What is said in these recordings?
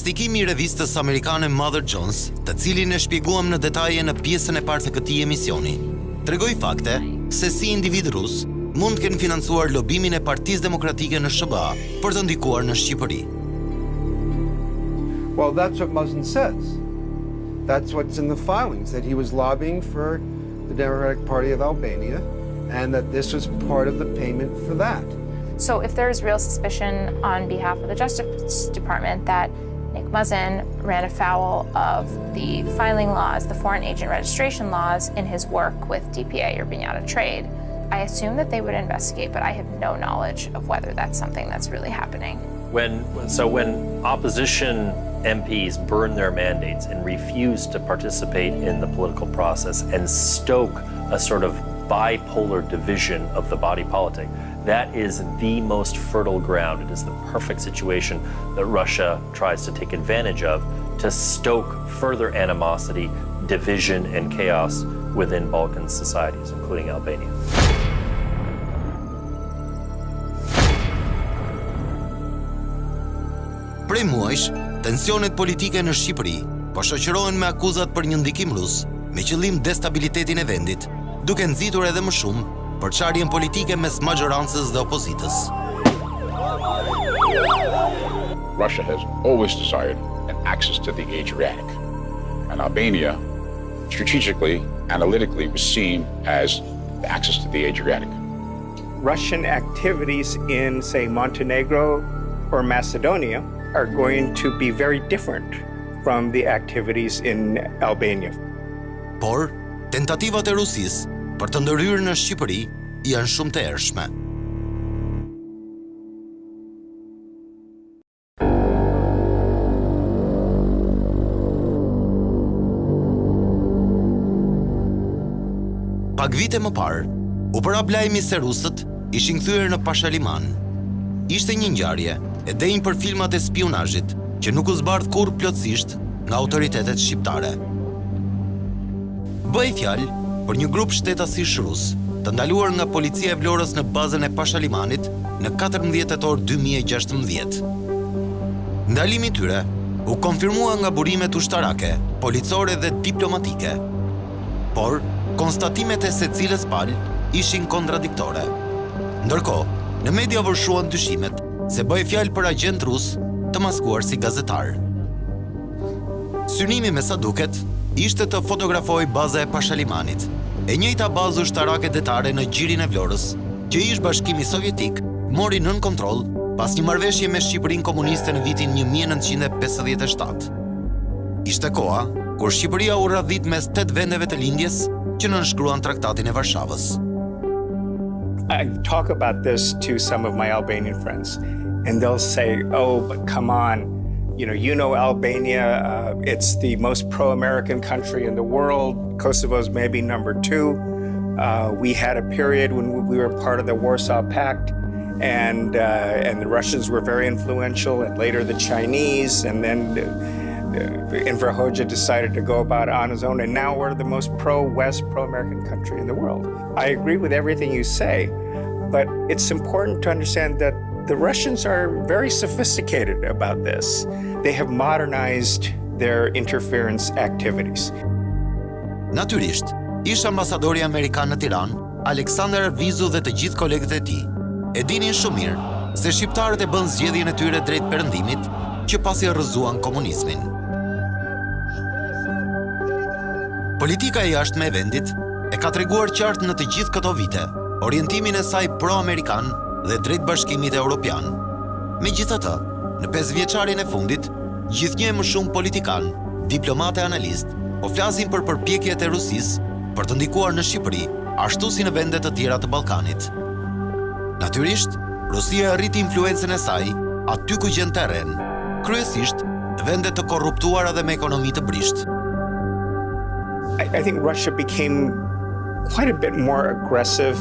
Investigimi I revistës amerikane Mother Jones, të cilin e shpjeguam në detaje në pjesën e parë të këtij emisioni, tregoi fakte se si individ rus mund të kenë financuar lobimin e Partisë Demokratike në SBA për të ndikuar në Shqipëri. Well, that's what Muzzin says. That's what's in the filings, that he was lobbying for the Democratic Party of Albania, and that this was part of the payment for that. So if there is real suspicion on behalf of the Justice Department that Nick Muzzin ran afoul of the filing laws, the foreign agent registration laws in his work with DPA or Bignata Trade, I assume that they would investigate, but I have no knowledge of whether that's something that's really happening. When opposition MPs burn their mandates and refuse to participate in the political process and stoke a sort of bipolar division of the body politic, that is the most fertile ground. It is the perfect situation that Russia tries to take advantage of to stoke further animosity, division, and chaos within Balkan societies, including Albania. Prej muajsh, tensionet politike në Shqipëri po shoqërohen me akuzat për një ndikim rus me qëllim destabilitetin e vendit, duke nxitur edhe më shumë përçarjen politike mes majorancës dhe opozitës. Russia has always desired an access to the Adriatic, and Albania, strategically, analytically, was seen as the access to the Adriatic. Russian activities in, say, Montenegro or Macedonia are going to be very different from the activities in Albania. Por, tentativat e Rusisë për të ndërhyrë në Shqipëri janë shumë të ershme. Pak vite më parë, u përhap lajmi se rusët ishin kthyer në Pashaliman. Ishte një ngjarje e denjë për filmat e spionazhit që nuk u zbardh kurrë plotësisht nga autoritetet shqiptare. Bëhej fjalë për një grup shtetasish rus të ndaluar nga policia e Vlorës në bazën e Pashalimanit në 14 tetor 2016. Ndalimi I tyre u konfirmua nga burimet ushtarake, policore dhe diplomatike. Por, konstatimet e secilës palë ishin kontradiktore. Ndërkohë, në media vërshuan dyshimet se bëhej fjalë për agent rus të maskuar si gazetar. Synimi me sa duket ishte të fotografoj baza e Pashalimanit, e njëjta bazë ushtarake detare në gjirin e Vlorës, që ish Bashkimi Sovjetik mori nën kontroll pas një marrëveshje me Shqipërinë komuniste në vitin 1957. Ishte koha kur Shqipëria u radhit mes 8 vendeve të lindjes që nënshkruan Traktatin e Varshavës. I talk about this to some of my Albanian friends, and they'll say, "Oh, but come on, you know Albania, it's the most pro-American country in the world. Kosovo's maybe number 2. We had a period when we were part of the Warsaw Pact, and the Russians were very influential, and later the Chinese, and then Enver Hoxha decided to go about it on his own, and now we're the most pro-West, pro-American country in the world." I agree with everything you say, but it's important to understand that the Russians are very sophisticated about this. They have modernized their interference activities. Natyrisht, ish ambasadori amerikan në Tiranë, Aleksandar Arvizu dhe të gjithë kolegët e tij e dinin shumë mirë se shqiptarët e bën zgjedhjen e tyre drejt perëndimit që pasi rrëzuan komunizmin. Politika e jashtme e vendit e ka treguar qartë në të gjithë këto vite orientimin e saj pro-amerikan dhe drejt bashkimit evropian. Megjithatë, në 5 vjeçarin e fundit, gjithnjë e më shumë politikan, diplomatë e analist, po flasin për përpjekjet e Rusisë për të ndikuar në Shqipëri, ashtu si në vende të tjera të Ballkanit. Natyrisht, Rusia arriti influencën e saj aty ku gjen terren, kryesisht vende të korruptuara dhe me ekonomi të brisht. I think Russia became quite a bit more aggressive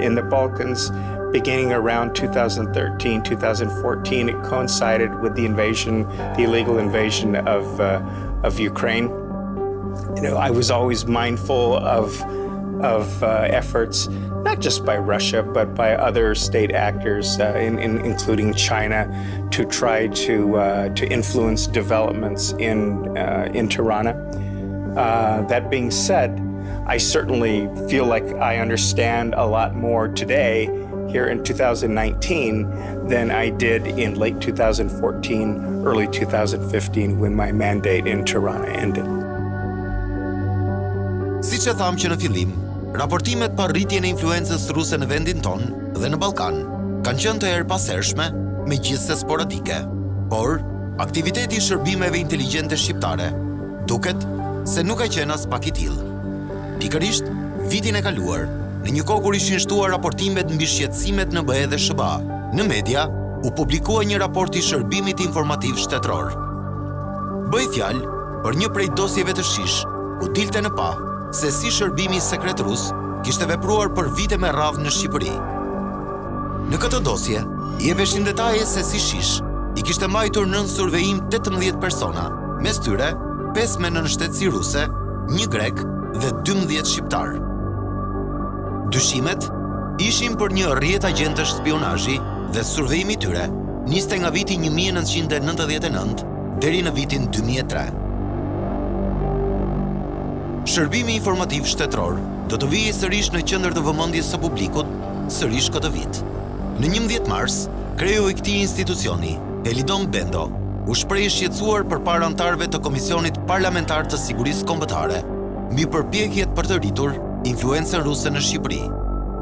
in the Balkans beginning around 2013, 2014. It coincided with the illegal invasion of Ukraine. I was always mindful of efforts not just by Russia, but by other state actors, including China, to try to influence developments in Tirana. That being said, I certainly feel like I understand a lot more today here in 2019 than I did in late 2014, early 2015 when my mandate in Tirana ended. Siç e thamë që në fillim, raportimet për rritjen e influencës ruse në vendin tonë dhe në Ballkan kanë qenë të erpashershme, megjithëse sporadike, por aktiviteti i shërbimeve inteligjente shqiptare duket se nuk ka qenë as pak i tillë. Pikërisht, vitin e kaluar, në një kohë kur ishin shtuar raportimet mbi shqetësimet në BE dhe SBA, në media u publikua një raport i Shërbimit Informativ Shtetëror. Bëj fjalë për një prej dosjeve të shish, ku dilte në pa se si shërbimi sekret rus kishte vepruar për vite me radhë në Shqipëri. Në këtë dosje, i jepeshin detaje se si shish i kishte mbajtur nën survejim 18 persona, mes tyre 5 me nënshtetësi ruse, 1 grek dhe 12 shqiptar. Dyshimet ishin për një rrjet agentësh spionazhi dhe survejimi i tyre niste nga viti 1999 deri në vitin 2003. Shërbimi Informativ Shtetëror do të vijë sërish në qendër të vëmendjes së publikut sërish këtë vit. Në 11 mars, kreu i këtij institucioni, Elidon Bendo, u shpreh i shqetësuar përpara anëtarëve të Komisionit Parlamentar të Sigurisë Kombëtare mbi përpjekjet për të rritur influencën ruse në Shqipëri.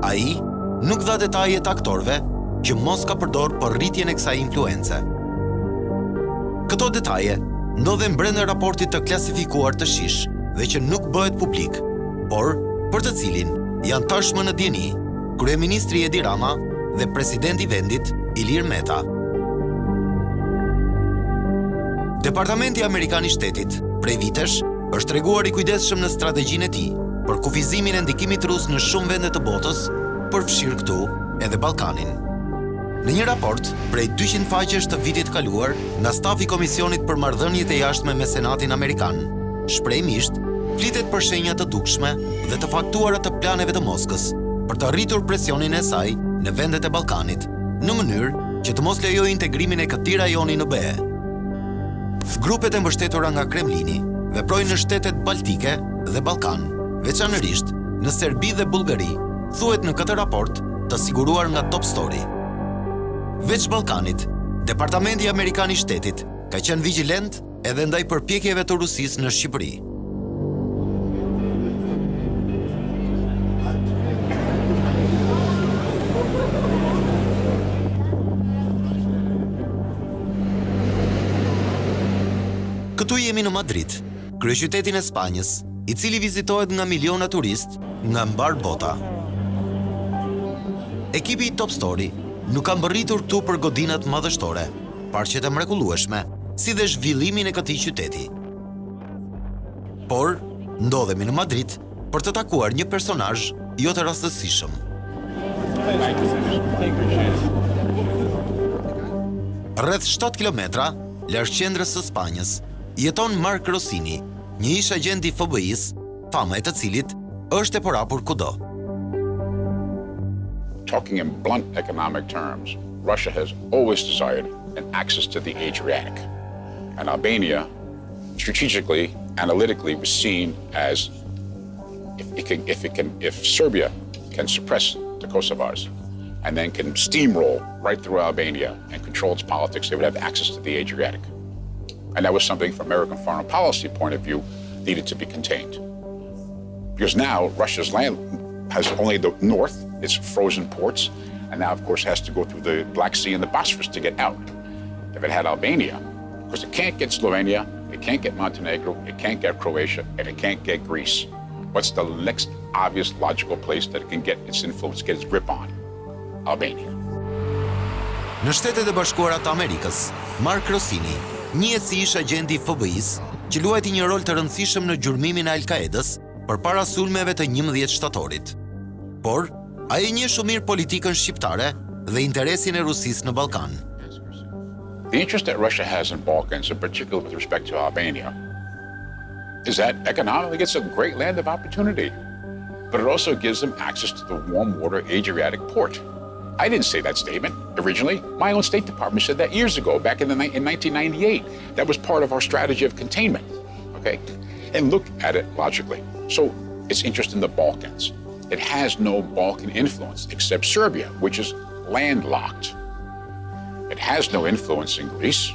Ai nuk dha detaje të aktorëve që Moska përdor për rritjen e kësaj influence. Këto detaje ndodhen brenda raportit të klasifikuar të shish dhe që nuk bëhet publik, por për të cilin janë tashmë në dieni kryeministri Edi Rama dhe presidenti i vendit Ilir Meta. Departamenti Amerikan i Shtetit prej vitesh është treguar i kujdesshëm në strategjinë e tij për kufizimin e ndikimit rus në shumë vende të botës, përfshirë këtu edhe Ballkanin. Në një raport prej 200 faqesh të vitit kaluar nga stafi i Komisionit për Marrëdhëniet e Jashtme me Senatin Amerikan, shprehmisht flitet për shenja të dukshme dhe të faktuara të planeve të Moskës për të arritur presionin e saj në vendet e Ballkanit, në mënyrë që të mos lejojë integrimin e këtij rajoni në BE. Grupet e mbështetura nga Kremlini veprojnë në shtetet baltike dhe Ballkan, veçanërisht në Serbi dhe Bullgari, thuhet në këtë raport të siguruar nga Top Story. Veç Ballkanit, Departamenti Amerikan i Shtetit ka qenë vigjilent edhe ndaj përpjekjeve të Rusisë në Shqipëri. Këtu jemi në Madrid, kryeqytetin e Spanjës, i cili vizitohet nga miliona turist nga mbar bota. Ekipi i Top Story nuk ka mbërritur këtu për godinat madhështore, parqet e mrekullueshme, si dhe zhvillimin e këtij qyteti. Por, ndodhemi në Madrid për të takuar një personazh jo të rastësishëm. Rreth 7 kilometra larg qendrës së Spanjës, jeton Mark Rossini, një ish agent i FBI-s, fama e të cilit është e porapur kudo. Talking in blunt economic terms, Russia has always desired an access to the Adriatic. And Albania, strategically, analytically, was seen as if Serbia can suppress the Kosovars and then can steamroll right through Albania and control its politics, they would have access to the Adriatic. And that was something from American foreign policy point of view needed to be contained. Because now Russia's land has only the north, its frozen ports, and now of course has to go through the Black Sea and the Bosphorus to get out. If it had Albania, because it can't get Slovenia, it can't get Montenegro, it can't get Croatia, and it can't get Greece. What's the next obvious logical place that it can get its influence, get its grip on? Albania. Në Shtetet e Bashkuara të Amerikës, Mark Rossini njihet si ish agenti i FBI-s që luajti një rol të rëndësishëm në gjurmimin e Al-Qaedës përpara sulmeve të 11 shtatorit. Por, ai njeh shumë mirë politikën shqiptare dhe interesin e Rusisë në Ballkan. The interest that Russia has in Balkans, in particular with respect to Albania, is that economically it's a great land of opportunity. but it also gives them access to the warm water Adriatic port. I didn't say that statement originally. My own State Department said that years ago, back in 1998. That was part of our strategy of containment, okay? And look at it logically. So its interest in the Balkans. It has no Balkan influence except Serbia, which is landlocked. It has no influence in Greece.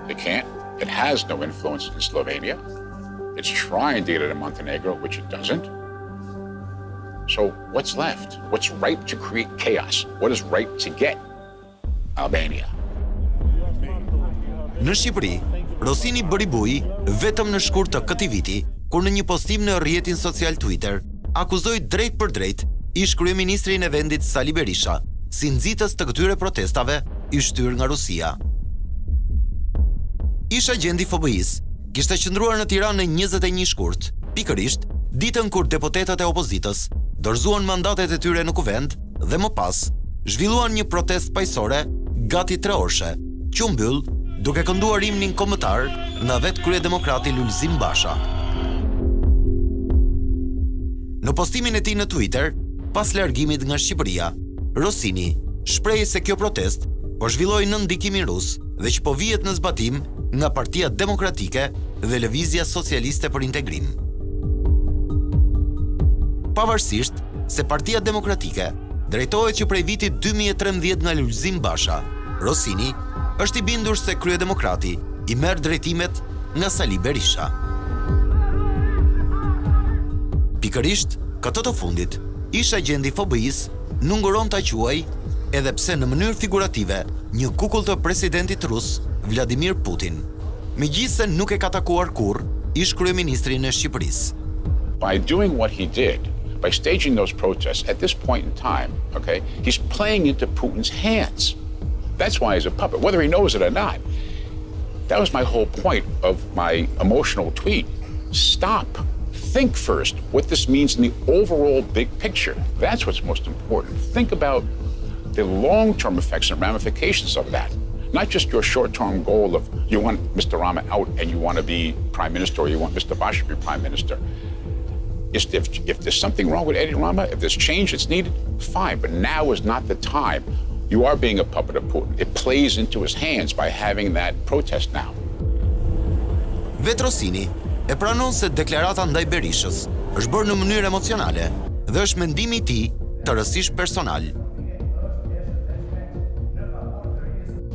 It can't. It has no influence in Slovenia. It's trying to get it in Montenegro, which it doesn't. So what's left? What's ripe to create chaos? What is ripe to get? Albania. Në Shqipëri, Rossini bëri buj vetëm në shkurt të këtij viti, kur në një postim në rrjetin social Twitter akuzoi drejt për drejt ish kryeministrin e vendit Sali Berisha si nxitës të këtyre protestave i shtyr nga Rusia. Ish agenti FBI-s kishte qëndruar në Tiranë në 21 shkurt, pikërisht ditën kur deputetët e opozitës dorëzuan mandatet e tyre në kuvend dhe më pas zhvilluan një protestë paqësore gati 3 orëshe, që u mbyll duke kënduar himnin kombëtar nga vetë kryedemokrati Lulzim Basha. Në postimin e tij në Twitter, pas largimit nga Shqipëria, Rossini shprehi se kjo protestë po zhvilloi në ndikimin rus dhe që po vihet në zbatim nga Partia Demokratike dhe Lëvizja Socialiste për Integrim. Pavarësisht se Partia Demokratike drejtohet që prej vitit 2013 nga Lulzim Basha, Rossini është i bindur se kryedemokrati i merr drejtimet nga Sali Berisha. Pikërisht, këtë të fundit, ish agenti FBI-s nunguron ta quaj, edhe pse në mënyrë figurative, një kukull të presidentit rus, Vladimir Putin, megjithse nuk e ka takuar kurrë ish kryeministrin e Shqipërisë. By doing what he did, by staging those protests at this point in time, okay, he's playing into Putin's hands. That's why he's a puppet, whether he knows it or not. That was my whole point of my emotional tweet. Stop. Think first what this means in the overall big picture. That's what's most important. Think about the long-term effects and ramifications of that. Not just your short-term goal of you want Mr. Rama out and you want to be prime minister or you want Mr. Basha to be prime minister. If there's something wrong with Eddie Rama, if there's change that's needed, fine. But now is not the time. You are being a puppet of Putin. It plays into his hands by having that protest now. Vetë Rossini e pranon se deklarata ndaj Berishës është bërë në mënyrë emocionale dhe është mendimi i tij të rësisht personal.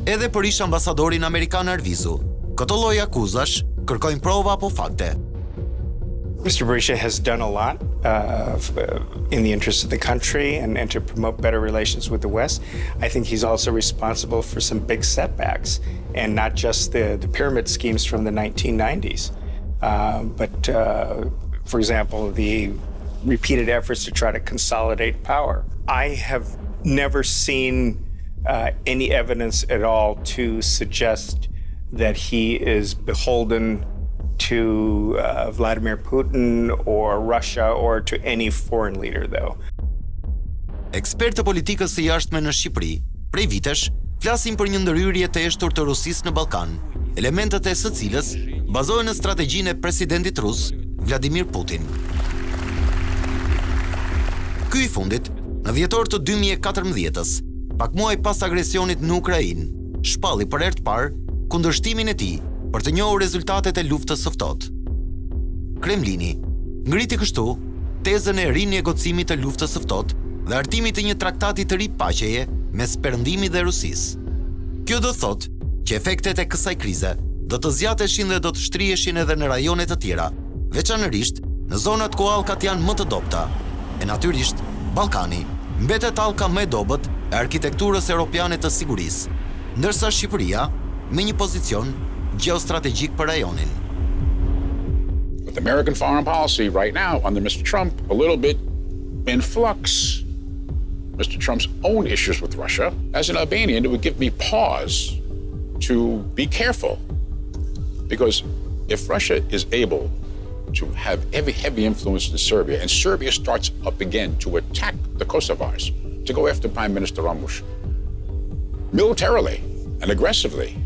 Edhe për ish ambasadorin amerikan Arvizu, këto lloj akuzash kërkojnë prova apo fakte. Mr. Berisha has done a lot in the interest of the country and to promote better relations with the West. I think he's also responsible for some big setbacks, and not just the pyramid schemes from the 1990s, but for example, the repeated efforts to try to consolidate power. I have never seen any evidence at all to suggest that he is beholden to Vladimir Putin or Russia or to any foreign leader, though. Ekspertë të politikës së jashtme në Shqipëri, prej vitesh, flasin për një ndërhyrje të eshtur të Rusisë në Ballkan, elementët e së cilës bazohen në strategjinë e presidentit rus, Vladimir Putin. Ky i fundit, në dhjetor të 2014-s, pak muaj pas agresionit në Ukrainë, shpalli për herë të parë kundërshtimin e tij për të njohur rezultatet e luftës së ftohtë. Kremlini ngriti kështu tezën e rinegocimit të luftës së ftohtë dhe hartimit të një traktati të ri paqeje mes Perëndimit dhe Rusisë. Kjo do thotë që efektet e kësaj krize do të zgjateshin dhe do të shtriheshin edhe në rajone të tjera, veçanërisht në zonat ku hallkat janë më të dobta. E natyrisht, Ballkani mbetet hallka më e dobët e arkitekturës europiane të sigurisë, ndërsa Shqipëria me një pozicion geostrategjik për rajonin. With American foreign policy right now under Mr. Trump a little bit in flux, Mr. Trump's own issues with Russia, as an Albanian, it would give me pause to be careful. Because if Russia is able to have heavy influence in Serbia, and Serbia starts up again to attack the Kosovars, to go after Prime Minister Ramush, militarily and aggressively,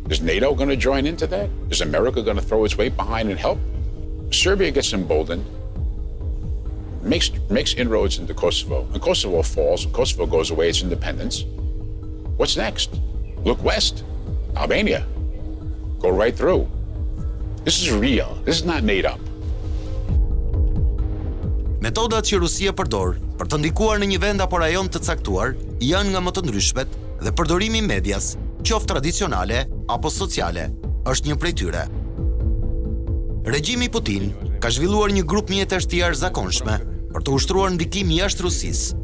is NATO going to join into that? Is America going to throw its weight behind and help? Serbia gets emboldened. makes inroads into Kosovo, and Kosovo falls, Kosovo goes away, its independence. What's next? Look west, Albania. Go right through. This is real. This is not made up. Metodat që Rusia përdor për të ndikuar në një vend apo rajon të caktuar janë nga më të ndryshmet dhe përdorimi i medias, qoftë tradicionale apo sociale, është një prej tyre. Regjimi Putin ka zhvilluar një grup mjetesh të jashtëzakonshme për të ushtruar ndikim jashtë Rusisë.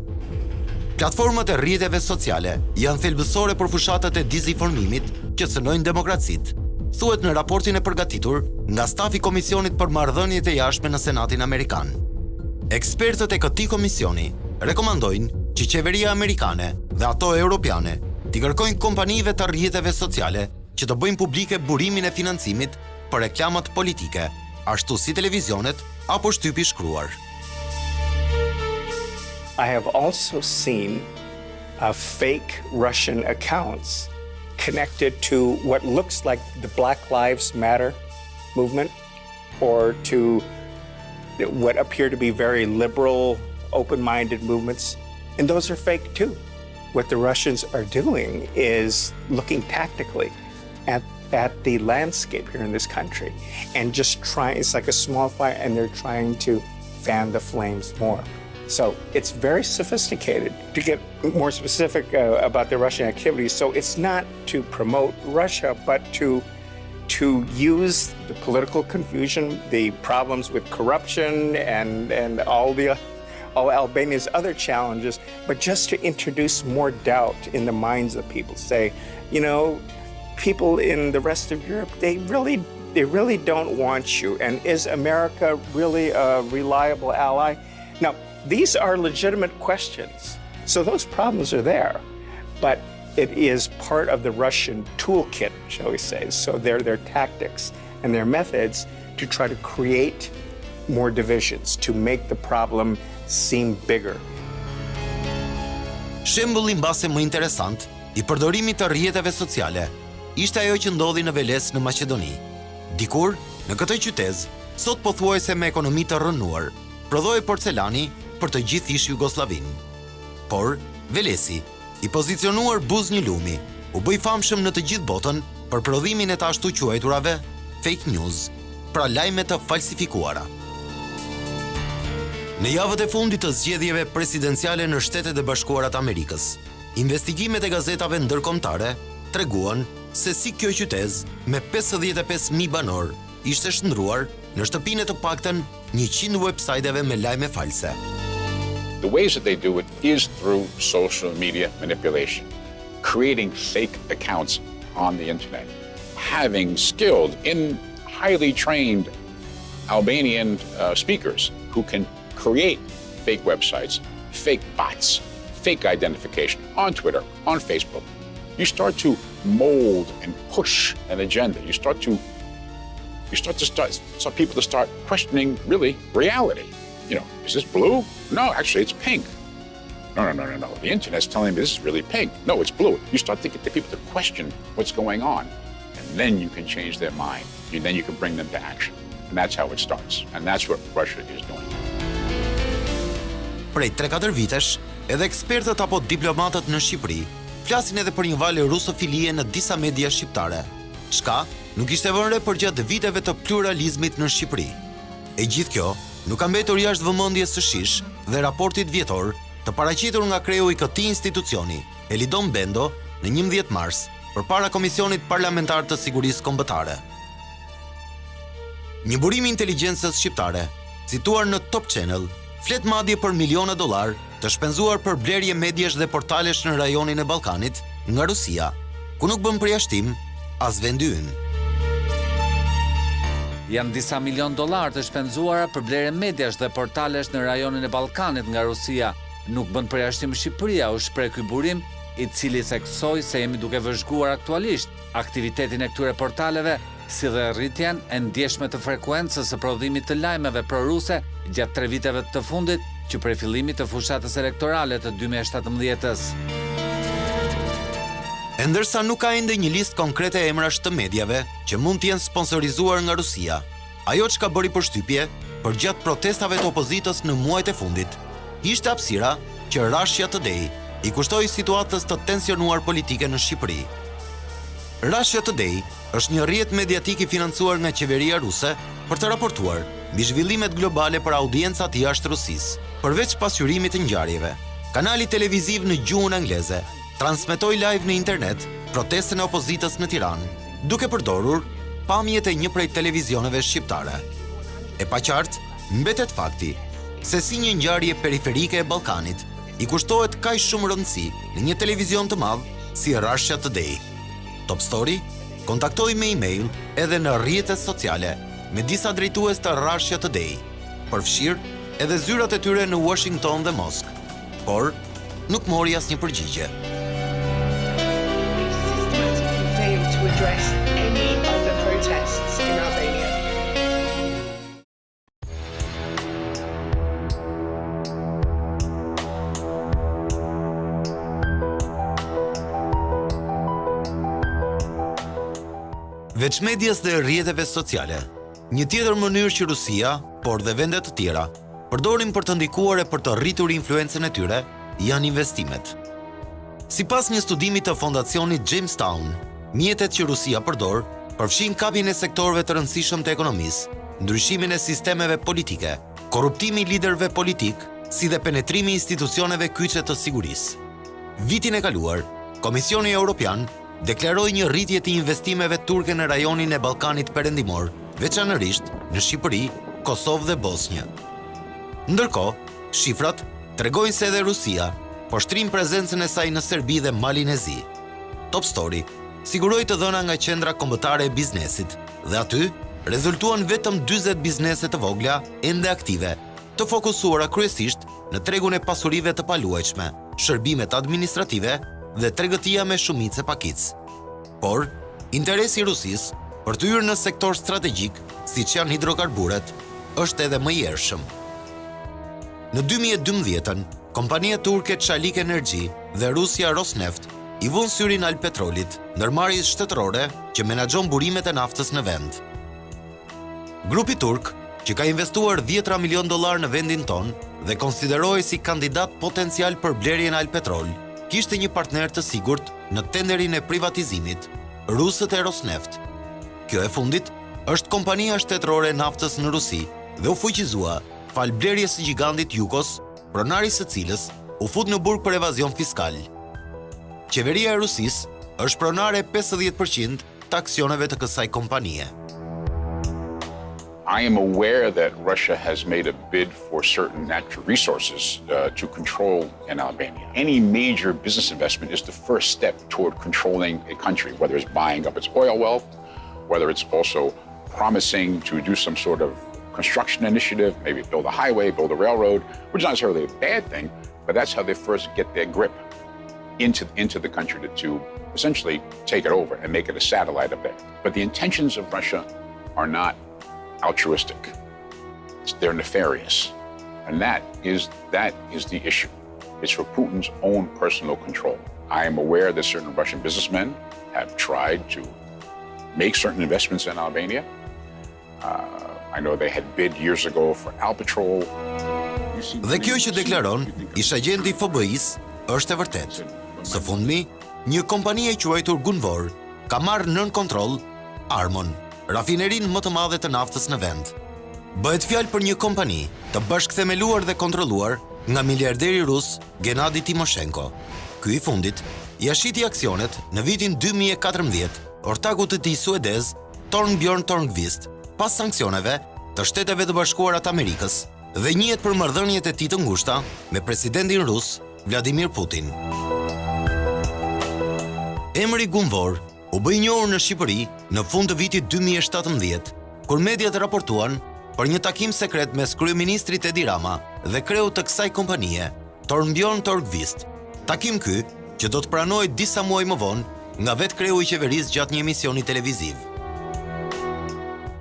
Platformat e rrjeteve sociale janë thelbësore për fushatat e dezinformimit që cënojnë demokracitë, thuhet në raportin e përgatitur nga stafi i Komisionit për Marrëdhëniet e Jashtme në Senatin Amerikan. Ekspertët e këtij komisioni rekomandojnë që qeveria amerikane dhe ato europiane t'i kërkojnë kompanive të rrjeteve sociale që të bëjnë publike burimin e financimit për reklamat politike, ashtu si televizionet apo shtypi shkruar. I have also seen fake Russian accounts connected to what looks like the Black Lives Matter movement or to what appear to be very liberal, open-minded movements, and those are fake too. What the Russians are doing is looking tactically at the landscape here in this country and just trying, it's like a small fire, and they're trying to fan the flames more. So it's very sophisticated. To get more specific about the Russian activities, so it's not to promote Russia, but to use the political confusion, the problems with corruption and all Albania's other challenges, but just to introduce more doubt in the minds of people. Say, you know, people in the rest of Europe, they really don't want you. And is America really a reliable ally? Now, these are legitimate questions. So those problems are there, but it is part of the Russian toolkit, shall we say. So their tactics and their methods to try to create more divisions, to make the problem seem bigger. Shembulli mbase më interesant i përdorimit të rrjeteve sociale ishte ajo që ndodhi në Veles në Maqedoni. Dikur, në këtë qytet, sot pothuajse me ekonomi të rrënuar, prodhoi porcelani për të gjithë ish Jugosllavinë. Por Velesi, i pozicionuar buz një lumi, u bëj famshëm në të gjithë botën për prodhimin e të ashtu quajturave fake news, pra lajme të falsifikuara. Në javët e fundit të zgjedhjeve presidenciale në Shtetet e Bashkuara të Amerikës, investigimet e gazetave ndërkombëtare treguan se si kjo qytet me 55.000 banor ishte shndruar në shtëpinë të paktën 100 websajteve me lajme false. The ways that they do it is through social media manipulation, creating fake accounts on the internet, having skilled in highly trained Albanian speakers who can create fake websites, fake bots, fake identification on Twitter, on Facebook. You start to mold and push an agenda. You start people to start questioning really reality. You know, is this blue? No, actually it's pink. No. The internet's telling me this is really pink. No, it's blue. You start to get the people to question what's going on, and then you can change their mind. Then you can bring them to action. And that's how it starts. And that's what Russia is doing. Prej 3-4 vitesh, edhe ekspertët apo diplomatët në Shqipëri flasin edhe për një valë rusofilie në disa media shqiptare. Çka nuk ishte vënë re përgjatë viteve të pluralizmit në Shqipëri. E gjithë kjo nuk ka mbetur jashtë vëmendjes së shish dhe raportit vjetor të paraqitur nga kreu i këtij institucioni, Elidon Bendo, në 11 mars, përpara Komisionit Parlamentar të Sigurisë Kombëtare. Një burim i inteligjencës shqiptare, cituar në Top Channel, flet madje për miliona dollar të shpenzuar për blerje mediesh dhe portalesh në rajonin e Ballkanit nga Rusia, ku nuk bën përjashtim as vendi ynë. Janë disa milion dollar të shpenzuara për blerje mediash dhe portalesh në rajonin e Ballkanit nga Rusia. Nuk bën përjashtim Shqipëria, u shpreh ky burim, i cili theksoi se jemi duke vëzhguar aktualisht aktivitetin e këtyre portaleve, si dhe rritjen e ndjeshme të frekuencës së prodhimit të lajmeve proruse gjatë 3 viteve të fundit, që prej fillimit të fushatës elektorale të 2017-s. Ndërsa nuk ka ende një listë konkrete emrash të mediave që mund të jenë sponsorizuar nga Rusia, Ajo që ka bëri përshtypje përgjatë protestave të opozitës në muajt e fundit, ishte hapësira që Russia Today i kushtoi situatës të tensionuar politike në Shqipëri. Russia Today është një rrjet mediatik i financuar nga qeveria ruse për të raportuar mbi zhvillimet globale për audiencat jashtë Rusisë. Përveç pasqyrimit të ngjarjeve, kanali televiziv në gjuhën angleze transmetoi live në internet protestën e opozitës në Tiranë, duke përdorur pamjet e një prej televizioneve shqiptare. E paqartë mbetet fakti se si një ngjarje periferike e Ballkanit i kushtohet kaq shumë rëndësi në një televizion të madh si Russia Today. Top Story kontaktoi me email edhe në rrjetet sociale me disa drejtues të Russia Today, përfshirë edhe zyrat e tyre në Washington dhe Moskë, por nuk mori asnjë përgjigje. Failed to address any of the protests in Albania. Veç medias dhe rrjeteve sociale, një tjetër mënyrë që Rusia, por dhe vendet të tjera, përdorin për të ndikuar e për të rritur influencën e tyre, janë investimet. Sipas një studimi të fondacionit Jamestown, mjetet që Rusia përdor përfshin kapjen e sektorëve të rëndësishëm të ekonomisë, ndryshimin e sistemeve politike, korruptimi i liderëve politik, si dhe penetrimi i institucioneve kyçe të sigurisë. Vitin e kaluar, Komisioni Evropian deklaroi një rritje të investimeve turke në rajonin e Ballkanit Perëndimor, veçanërisht në Shqipëri, Kosovë dhe Bosnjë. Ndërkohë, shifrat tregojnë se edhe Rusia poshtrin prezencën e saj në Serbi dhe Malinezi. Top Story siguroi të dhëna nga qendra kombëtare e biznesit dhe aty rezultuan vetëm 40 biznese të vogla ende aktive, të fokusuara kryesisht në tregun e pasurive të paluajtshme, shërbimet administrative dhe tregëtia me shumicë pakic. Por, interesi i Rusisë për të hyrë në sektor strategjik, siç janë hidrokarburet, është edhe më i ershëm. Në 2012-ën, kompania turke Çalik Energy dhe Rusja Rosneft i vënë syrin Alpetrolit, ndërmarrjes shtetërore që menaxhon burimet e naftës në vend. Grupi turk, që ka investuar $10 milion në vendin ton dhe konsiderohej si kandidat potencial për blerjen e Alpetrol, kishte një partner të sigurt në tenderin e privatizimit, rusët e Rosneft. Kjo e fundit është kompania shtetërore e naftës në Rusi dhe u fuqizua fal blerjes së gigantit Yukos, pronari së cilës u fut në burg për evazion fiskal. Qeveria e Rusisë është pronare 50% të aksioneve të kësaj kompanie. I am aware that Russia has made a bid for certain natural resources to control in Albania. Any major business investment is the first step toward controlling a country, whether it's buying up its oil wealth, whether it's also promising to do some sort of construction initiative, maybe build a highway, build a railroad, which is not necessarily a bad thing, but that's how they first get their grip into the country to essentially take it over and make it a satellite of there. But the intentions of Russia are not altruistic. They're nefarious. And that is the issue. It's for Putin's own personal control. I am aware that certain Russian businessmen have tried to make certain investments in Albania. I know they had bid years ago for Alpetrol. Dhe kjo që deklaron ish agenti i FBI-s është e vërtet. Së fundmi, një kompani e quajtur Gunvor ka marrë nën kontroll Armon, rafinerin më të madhe të naftës në vend. Bëhet fjalë për një kompani të bashkëthemeluar dhe kontrolluar nga miliarderi rus Gennadi Timoshenko. Ky i fundit ja shiti aksionet në vitin 2014 ortakut të tij suedez Torbjörn Tornqvist pas sanksioneve të Shteteve të Bashkuara të Amerikës dhe njihet për marrëdhëniet e tij të ngushta me presidentin rus Vladimir Putin. Emri Gunvor u bë i njohur në Shqipëri në fund të vitit 2017, kur mediat raportuan për një takim sekret mes kryeministrit Edi Rama dhe kreut të kësaj kompanie, Torbjörn Tornqvist. Takim ky që do të pranohet disa muaj më vonë nga vetë kreu i qeverisë gjatë një emisioni televiziv.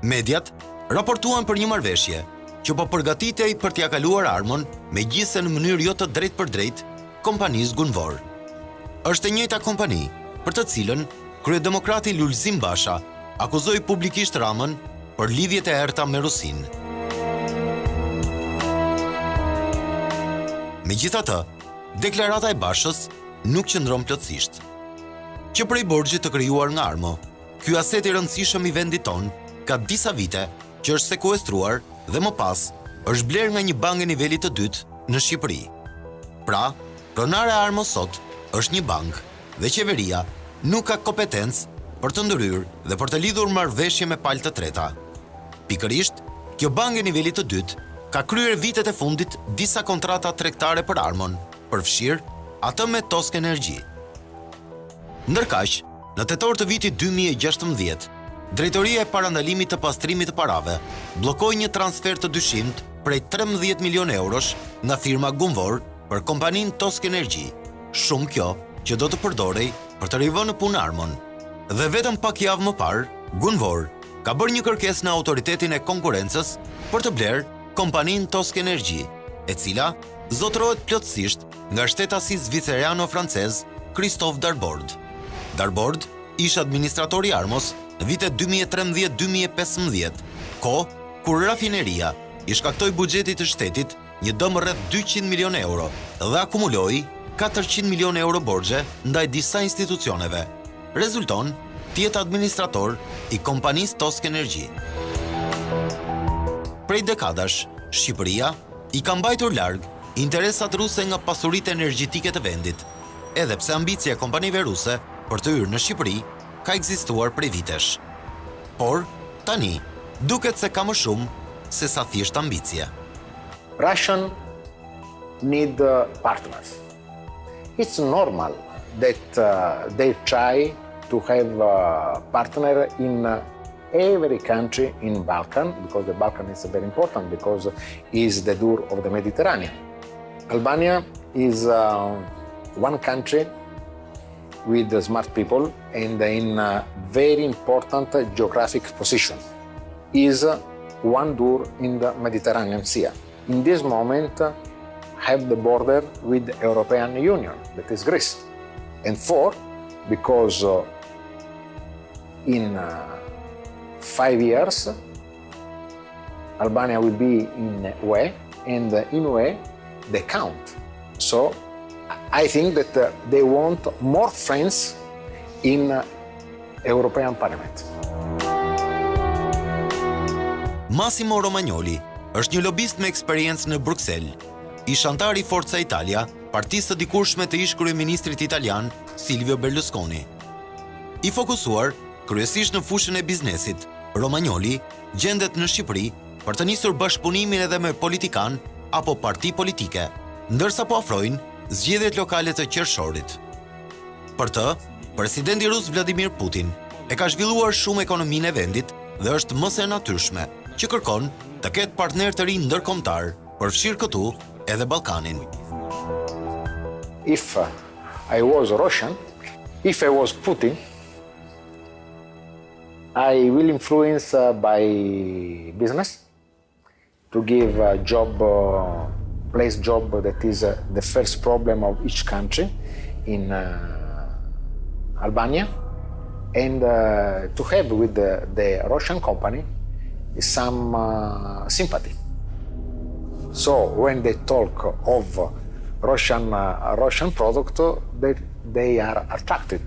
Mediat raportuan për një marrëveshje që po përgatitej për t'ia kaluar armën, megjithëse në mënyrë jo të drejtë për drejtë, kompanisë Gunvor. Është e njëjta kompani për të cilën kryedemokrati Lulzim Basha akuzoi publikisht Ramën për lidhjet e errta me Rusinë. Megjithatë, deklarata e Bashës nuk qëndron plotësisht. Që prej borxhit të krijuar nga Armo, ky aset i rëndësishëm i vendit ton ka disa vite që është sekuestruar dhe më pas është bler nga një bankë nivelit të dytë në Shqipëri. Pra, pronare e Armos sot është një bankë dhe qeveria nuk ka kompetencë për të ndërhyrë dhe për të lidhur marrëveshje me palë të treta. Pikërisht, kjo bankë e nivelit të dytë ka kryer vitet e fundit disa kontrata tregtare për Armon, përfshirë atë me Tosk Energy. Ndërkaq, në tetor të vitit 2016, Drejtoria e Parandalimit të Pastrimit të Parave bllokoi një transfer të dyshimt prej 13 milion eurosh nga firma Gunvor për kompaninë Tosk Energy. Shumë kjo që do të përdorej për të rivënë në punë Armon. Dhe vetëm pak javë më parë, Gunvor ka bërë një kërkesë në Autoritetin e Konkurrencës për të blerë kompaninë Tosk Energy, e cila zotërohet plotësisht nga shtetasi zviceriano-francez Christophe Darbord. Darbord ish administratori i Armos në vitet 2013-2015, kohë kur rafineria i shkaktoi buxhetit të shtetit një dëm rreth 200 milion euro dhe akumuloi 400 milion euro borxhe ndaj disa institucioneve. Rezulton të jetë administrator i kompanisë Tosk Energy. Prej dekadash, Shqipëria i ka mbajtur larg interesat ruse nga pasuritë energjetike të vendit, edhe pse ambicia e kompanive ruse për të hyrë në Shqipëri ka ekzistuar prej vitesh. Por, tani, duket se ka më shumë se sa thjesht ambicie. Russian need partners. It's normal that they try to have a partner in every country in Balkan, because the Balkan is very important, because it's the door of the Mediterranean. Albania is one country with smart people and in a very important geographic position. Is one door in the Mediterranean Sea. In this moment, have the border with the European Union, that is Greece. And four, because in 5 years, Albania will be in UE, and in UE, they count. So I think that they want more friends in European Parliament. Massimo Romagnoli është një lobist me eksperiencë në Bruxelles, ish antar i Forza Italia, partisë së dikurshme të ish kryeministrit italian Silvio Berlusconi. I fokusuar kryesisht në fushën e biznesit, Romagnoli gjendet në Shqipëri për të nisur bashkëpunimin edhe me politikan apo parti politike, ndërsa po afrojnë zgjedhjet lokale të qershorit. Për të, presidenti rus Vladimir Putin e ka zhvilluar shumë ekonominë e vendit dhe është më se natyrshme që kërkon të ketë partner të rinj ndërkombëtar, përfshirë këtu edhe Ballkanin. If I was Russian, if I was Putin, I will influence by business to give a job, place job that is the first problem of each country in Albania, and to have with the Russian company some sympathy. So when they talk of Russian product, they are attracted.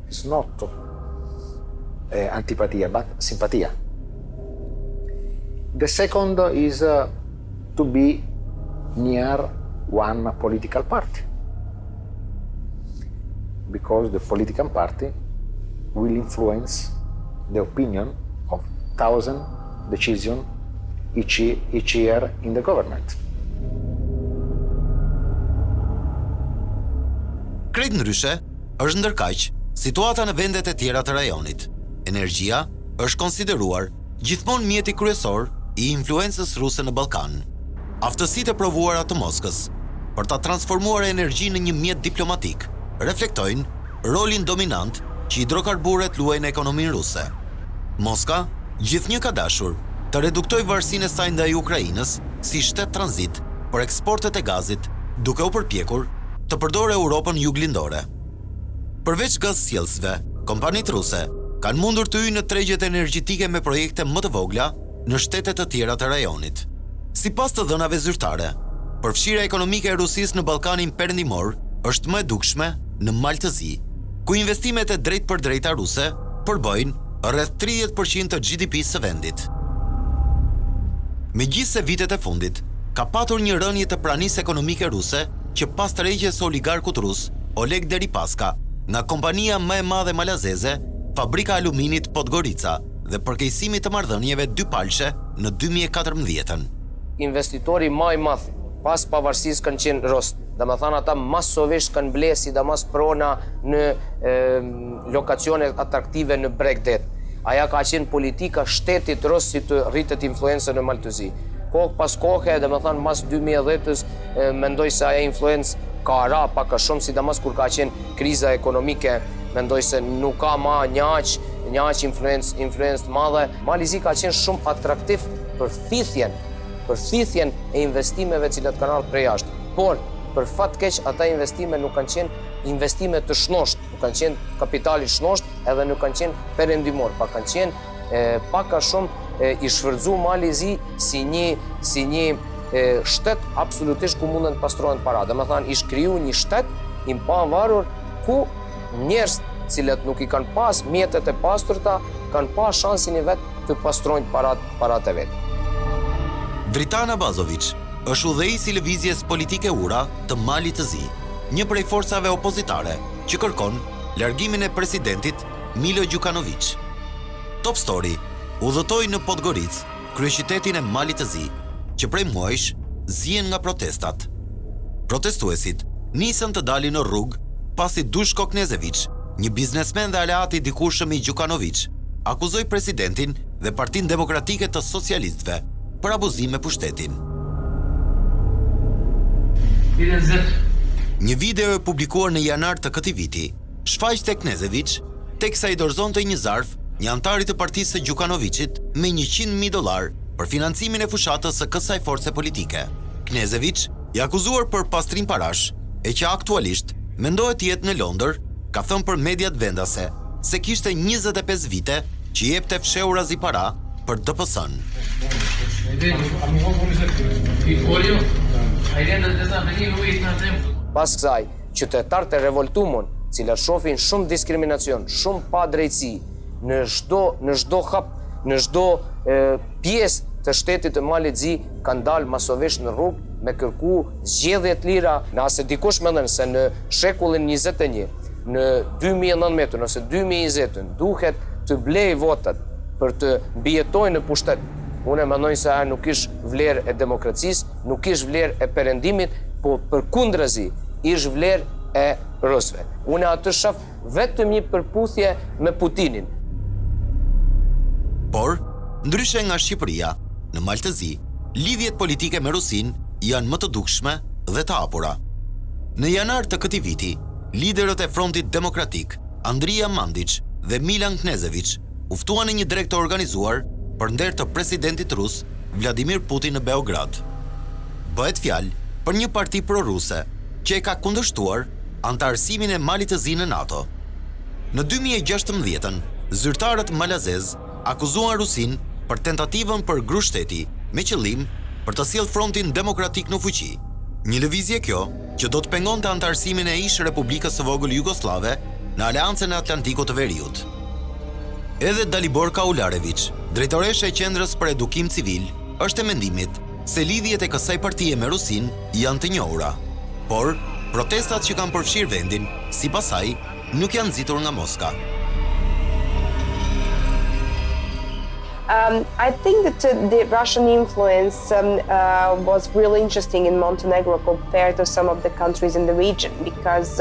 It's not antipatia, but sympathia. The second is to be near one political party, because the political party will influence the opinion of 1,000 decisions each year in the government. Krejt ndryshe, është ndërkaq situata në vendet e tjera të rajonit. Energjia është konsideruar gjithmonë mjeti kryesor i influencës ruse në Ballkan. Aftësitë e provuara të Moskës për ta transformuar energjinë në një mjet diplomatik reflektojnë rolin dominant që hidrokarburet luajnë në ekonominë ruse. Moska gjithnjë ka dashur të reduktoj varësinë e saj ndaj Ukrainës si shtet tranzit për eksportet e gazit, duke u përpjekur të përdorë Europën juglindore. Përveç gazsjellësve, kompanitë ruse kanë mundur të hyjnë në tregjet energjetike me projekte më të vogla në shtetet të tjera të rajonit. Sipas të dhënave zyrtare, përfshirja ekonomike e Rusisë në Ballkanin Perëndimor është më e dukshme në Maltëzi, ku investimet e drejtpërdrejta ruse përbëjnë rreth 30% të GDP-së së vendit. Megjithse vitet e fundit ka patur një rënje të pranisë ekonomike ruse që pas tërheqjes së oligarkut rus Oleg Deripaska nga kompania më e madhe malazeze, fabrika aluminit Podgorica dhe përkeqësimit të marrëdhënieve dypalshe në 2014. Investitori më i madh pas pavarësisë kanë qenë Ros. Domethënë ata masovisht kanë ble sidomos prona në lokacione atraktive në Belgrade. Aja ka qenë politika shtetit Ros si të rritet influencën në Maltëzi. Kohë pas kohe, domethënë mas 2010-s, mendoj se aja influencë ka ra pak a shumë, sidomos kur ka qenë kriza ekonomike, mendoj se nuk ka ma njaq influencë madhe. Malizi ka qenë shumë atraktiv për thithjen e investimeve cilat kanë ardhur prej jashtë. Por për fat keq ata investime nuk kanë qenë investime të shnosht, nuk kanë qenë kapitali shnosht edhe nuk kanë qenë perëndimor, pa kanë qenë pak a shumë i shfrytzu Malizi si një shtet absolutisht ku mundën të pastrohen para. Domethënë ish kriju një shtet i pavarur ku njerëz cilët nuk i kanë pas mjetet e pasturta kanë pas shansin e vet të pastrojnë parat e vet. Dritana Bazović është udhëheqësi i lëvizjes politike ura të Malit të Zi, një prej forcave opozitare që kërkon largimin e presidentit Milo Đukanović. Top Story udhëtoi në Podgoricë, kryeqytetin e Malit të Zi, që prej muajsh zihen nga protestat. Protestuesit nisën të dalin në rrugë pasi Dushko Knežević, një biznesmen dhe aleat i dikurshëm i Đukanović, akuzoi presidentin dhe Partinë Demokratike të Socialistëve për abuzim me pushtetin. Një video e publikuar në janar të këtij viti shfaqte Knežević teksa i dorëzonte një zarf një antari të partisë së Đukanovićit me $100.000 për financimin e fushatës së kësaj force politike. Knežević i akuzuar për pastrim parash e që aktualisht mendohet të jetë në Londër, ka thënë për mediat vendase se kishte 25 vite që jepte fshehurazi para për DPS-n. Pas kësaj, qytetarët e revoltumon, cilat shohin shumë diskriminacion, shumë pa drejtësi, në çdo hap, në çdo pjesë të shtetit të Malit të Zi kanë dalë masovisht në rrugë me kërku zgjedhje të lira. Nëse dikush mendon se në shekullin 21, në 2019 ose 2020 duhet të blej votat për të mbijetojnë në pushtet, unë mendoj se ajo nuk ish vlerë e demokracisë, nuk ish vlerë e perëndimit, po përkundrazi ish vlerë e rusëve. Unë atë shoh vetëm një përputhje me Putinin. Por, ndryshe nga Shqipëria, në Malë të Zi, lidhjet politike me Rusin janë më të dukshme dhe të hapura. Në janar të këtij viti, liderët e Frontit Demokratik, Andrija Mandić dhe Milan Knežević, uftuan në një drek të organizuar për nder të presidentit rus Vladimir Putin në Beograd. Bëhet fjalë për një parti proruse që e ka kundërshtuar antarësimin e Malit të Zi në NATO. Në 2016, zyrtarët malazez akuzuan Rusin për tentativën për grushteti me qëllim për të sjellë Frontin Demokratik në fuqi. Një lëvizje kjo që do të pengonte antarësimin e ish Republikës së Vogël Jugoslave në Aleancën e Atlantikut të Veriut. Edhe Dalibor Kaularević, drejtoresha e Qendrës për Edukim Civil, është e mendimit se lidhjet e kësaj partie me Rusin janë të njohura. Por, protestat që kanë përfshirë vendin, sipas saj, nuk janë nxitur nga Moska. I think that the Russian influence was really interesting in Montenegro compared to some of the countries in the region because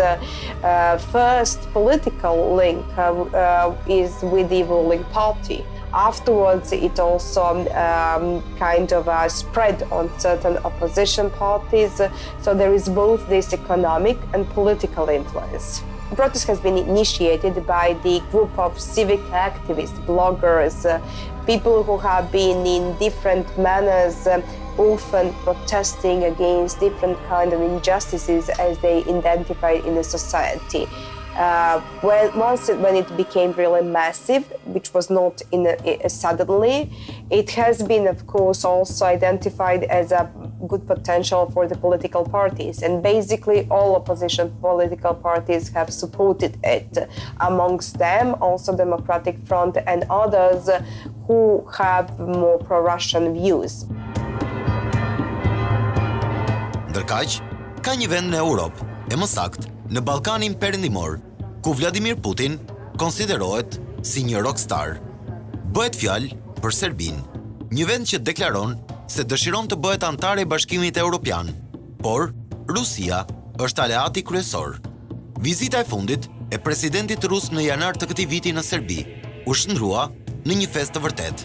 first political link is with the ruling party. Afterwards, it also kind of spread on certain opposition parties. So there is both this economic and political influence. The protest has been initiated by the group of civic activists, bloggers, people who have been in different manners, often protesting against different kinds of injustices as they identify in the society. When it became really massive, which was not suddenly, it has been, of course, also identified as a good potential for the political parties. And basically all opposition political parties have supported it. Amongst them, also Democratic Front and others who have more pro-Russian views. Ndërkaq, ka një vend në Europë, e më saktë, në Ballkanin Perëndimor, ku Vladimir Putin konsiderohet si një rockstar. Bëhet fjalë për Serbinë, një vend që deklaron se dëshiron të bëhet antar e Bashkimit Evropian, por Rusia është aleati kryesor. Vizita e fundit e presidentit rus në janar të këtij viti në Serbi u shndrua në një festë të vërtetë.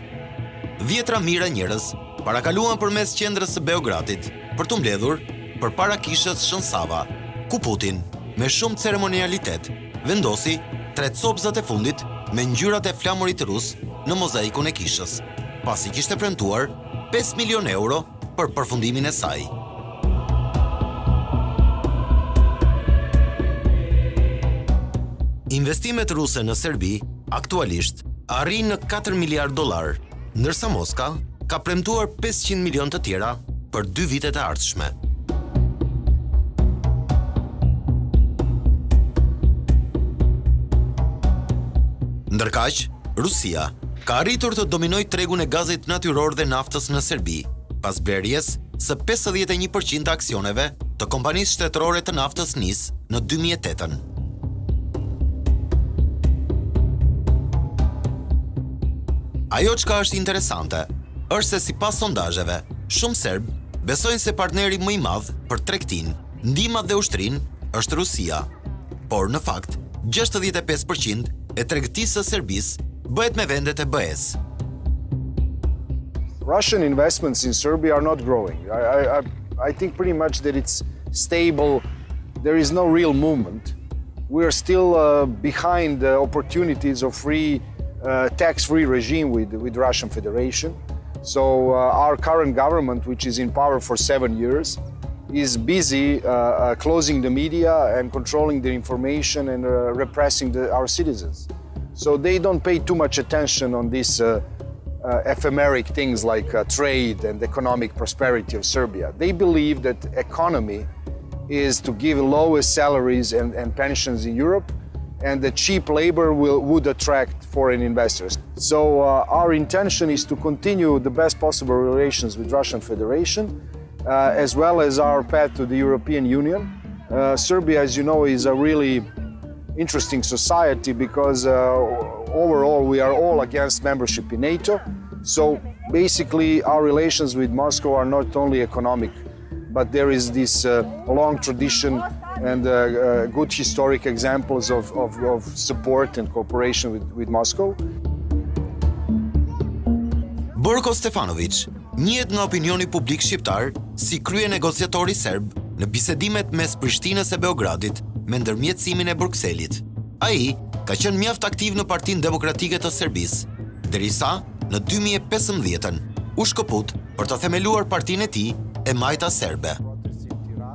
Dhjetra mijëra njerëz parakaluan përmes qendrës së Beogradit për të mbledhur përpara kishës Shënsava, ku Putin, me shumë ceremonialitet, vendosi 3 copëzat e fundit me ngjyrat e flamurit rus në mozaikun e kishës, pasi kishte premtuar 5 milion euro për përfundimin e saj. Investimet ruse në Serbi aktualisht arrin në 4 miliard dollar, ndërsa Moska ka premtuar 500 milion të tjera për 2 vitet e ardhshme. Ndërkaq, Rusia ka arritur të dominojë tregun e gazit natyror dhe naftës në Serbi, pas blerjes së 51% të aksioneve të kompanisë shtetërore të naftës NIS në 2008. Ajo çka është interesante është se sipas sondazheve, shumë serb besojnë se partneri më i madh për tregtinë, ndihmën dhe ushtrinë është Rusia, por në fakt 65% e tregtisë së Serbisë bëhet me vendet e BE-s. Russian investments in Serbia are not growing. I think pretty much that it's stable. There is no real movement. We are still behind the opportunities of tax-free regime with Russian Federation. So our current government, which is in power for 7 years, is busy closing the media and controlling the information and repressing our citizens. So they don't pay too much attention on these ephemeric things like trade and economic prosperity of Serbia. They believe that economy is to give lowest salaries and pensions in Europe, and the cheap labor would attract foreign investors. So our intention is to continue the best possible relations with Russian Federation, as well as our path to the European Union. Serbia, as you know, is a really interesting society because overall we are all against membership in NATO. So basically our relations with Moscow are not only economic, but there is this long tradition and good historic examples of support and cooperation with Moscow. Borko Stefanović njihet nga opinioni publik shqiptar si krye negociatori serb në bisedimet mes Prishtinës e Beogradit me ndërmjetësimin e Brukselit. Ai ka qenë mjaft aktiv në Partinë Demokratike të Serbisë, derisa në 2015 u shkëput për të themeluar partinë e tij e Majta Serbe.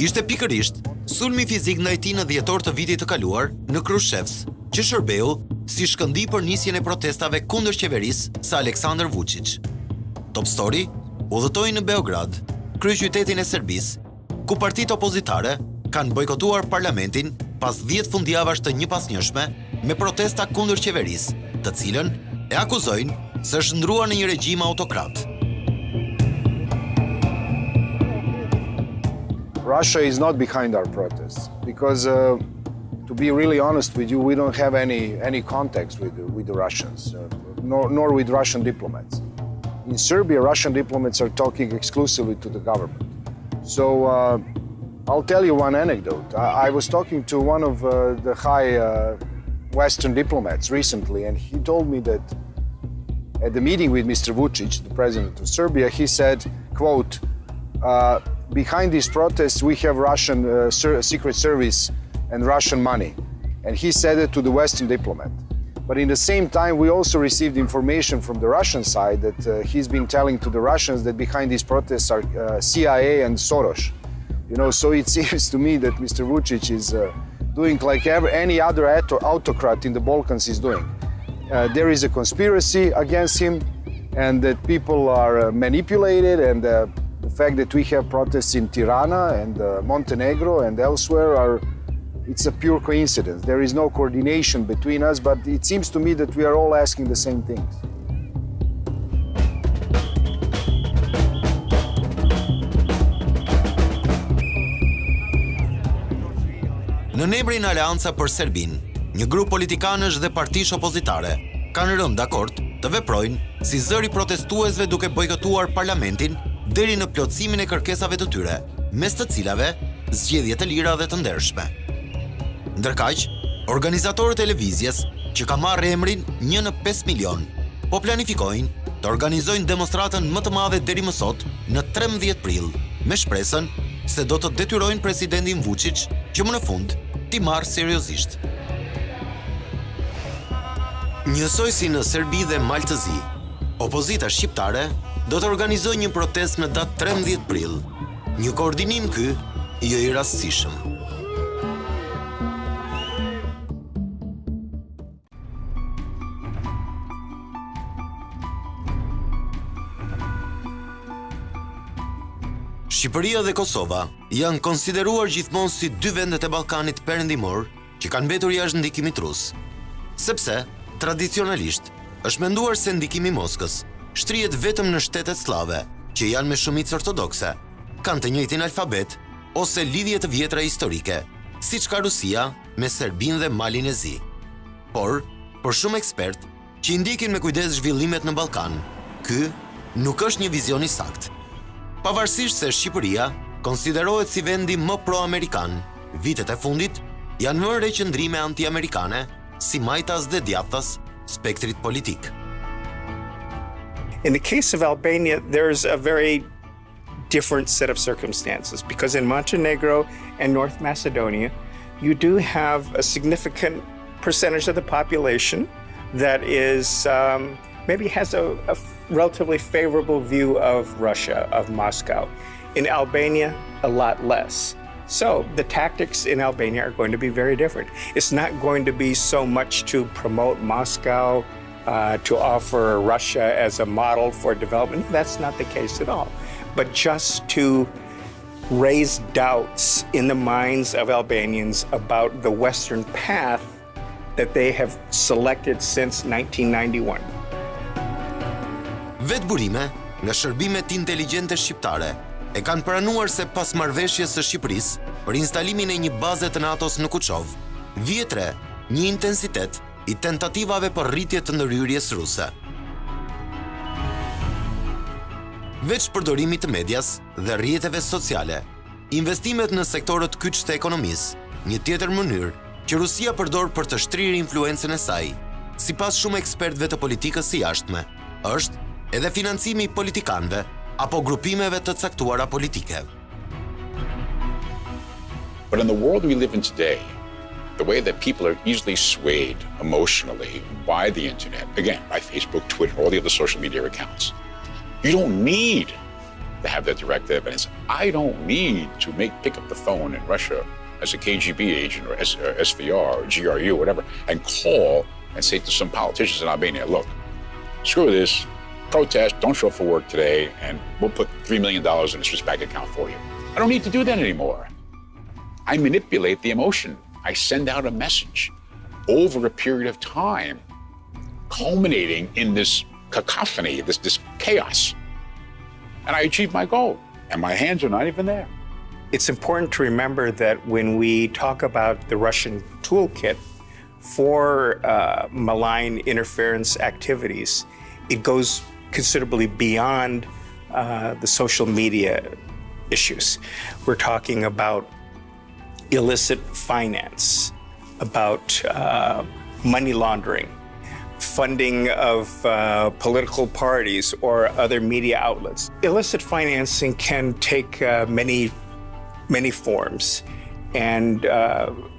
Ishte pikërisht sulmi fizik ndaj tij në dhjetor të vitit të kaluar në Krushevs, që shërbeu si shkëndij për nisjen e protestave kundër qeverisë së Aleksandar Vučić. Top Story udhëtoi në Beograd, kryeqytetin e Serbisë, ku partitë opozitare kanë bojkotuar parlamentin pas 10 fundjavash të njëpasnjëshme me protesta kundër qeverisë, të cilën e akuzojnë se është ndruar në një regjim autokrat. Russia is not behind our protests because, to be really honest with you, we don't have any contacts with the Russians, nor with Russian diplomats. In Serbia, Russian diplomats are talking exclusively to the government. So I'll tell you one anecdote. I was talking to one of the high Western diplomats recently, and he told me that at the meeting with Mr. Vučić, the president of Serbia, he said, quote, behind these protests we have Russian secret service and Russian money. And he said it to the Western diplomat. But in the same time, we also received information from the Russian side that he's been telling to the Russians that behind these protests are CIA and Soros. You know, so it seems to me that Mr. Vučić is doing like any other autocrat in the Balkans is doing. There is a conspiracy against him, and that people are manipulated, and the fact that we have protests in Tirana and Montenegro and elsewhere it's a pure coincidence. There is no coordination between us, but it seems to me that we are all asking the same things. Në Nebrin Aleanca për Serbin, një grup politikanësh dhe partish opozitare kanë rënë dakord të veprojnë si zëri protestuesve duke bojkotuar parlamentin deri në plotësimin e kërkesave të tyre, mes të cilave zgjedhje të lira dhe të ndershme. Ndërkaq, organizatorët e lëvizjes, që ka marrë emrin 1 në 5 milion, po planifikojnë të organizojnë demonstratën më të madhe deri më sot në 13 prill, me shpresën se do të detyrojnë presidentin Vučić që më në fund t'i marrë seriozisht. Njësoj si në Serbi dhe Maltëzi, opozita shqiptare do të organizojë një protestë në datë 13 prill, një koordinim ky jo i rastësishëm. Shqipëria dhe Kosova janë konsideruar gjithmonë si dy vendet e Ballkanit perëndimor që kanë mbetur jashtë ndikimit rus, sepse tradicionalisht është menduar se ndikimi i Moskës shtrihet vetëm në shtetet slave, që janë me shumicë ortodokse, kanë të njëjtin alfabet ose lidhje të vjetra historike, siç ka Rusia me Serbinë dhe Malin e Zi. Por, për shumë ekspert që i ndjekin me kujdes zhvillimet në Ballkan, ky nuk është një vizion i saktë. Pavarësisht se Shqipëria konsiderohet si vendi më pro-amerikan, vitet e fundit janë vënë qëndrime anti-amerikane si majtas dhe djathtas spektrit politik. In the case of Albania, there's a very different set of circumstances because in Montenegro and North Macedonia, you do have a significant percentage of the population that is maybe has a relatively favorable view of Russia, of Moscow. In Albania, a lot less. So the tactics in Albania are going to be very different. It's not going to be so much to promote Moscow, to offer Russia as a model for development. That's not the case at all. But just to raise doubts in the minds of Albanians about the Western path that they have selected since 1991. Vetë burime nga shërbimet inteligjente shqiptare e kanë pranuar se pas marrëveshjes së Shqipërisë për instalimin e një baze të NATO-s në Kuçov, vjet re një intensitet i tentativave për rritje të ndërhyrjes ruse. Veç përdorimit të medias dhe rrjeteve sociale, investimet në sektorët kyç të ekonomisë, një tjetër mënyrë që Rusia përdor për të shtrirë influencën e saj, sipas shumë ekspertëve të politikës së jashtme, është edhe financimi i politikanëve apo grupimeve të caktuara politike. But in the world we live in today, the way that people are easily swayed emotionally by the internet, again, by Facebook, Twitter, all the other social media accounts, you don't need to have that direct evidence. I don't need to pick up the phone in Russia as a KGB agent or SVR or GRU, whatever, and call and say to some politicians in Albania, look, screw this, protest, don't show up for work today, and we'll put $3 million in a Swiss bank account for you. I don't need to do that anymore. I manipulate the emotion. I send out a message over a period of time, culminating in this cacophony, this chaos. And I achieve my goal, and my hands are not even there. It's important to remember that when we talk about the Russian toolkit for malign interference activities, it goes considerably beyond the social media issues. We're talking about illicit finance, about money laundering, funding of political parties or other media outlets. Illicit financing can take many forms. And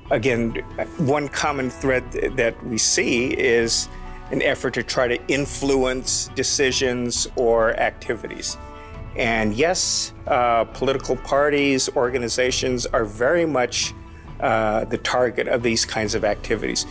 again, one common thread that we see is an effort to try to influence decisions or activities. And yes, political parties, organizations are very much the target of these kinds of activities.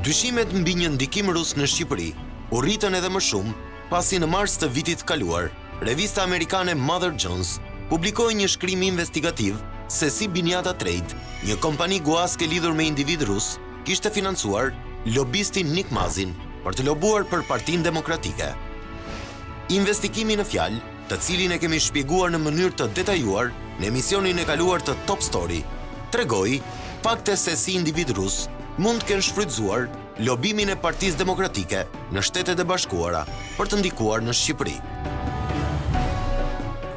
Dyshimet mbi një ndikim rus në Shqipëri u rritën edhe më shumë pasi në mars të vitit kaluar, revista amerikane Mother Jones publikoi një shkrim investigativ se si Binjata Trade, një kompani guaske lidhur me individ rus, kishte financuar lobistin Nick Mazin për të lobuar për Partinë Demokratike. Investigimi në fjalë, të cilin e kemi shpjeguar në mënyrë të detajuar në emisionin e kaluar të Top Story, tregoi fakte se si individ rus mund të kenë shfrytzuar lobimin e Partisë Demokratike në Shtetet e Bashkuara për të ndikuar në Shqipëri.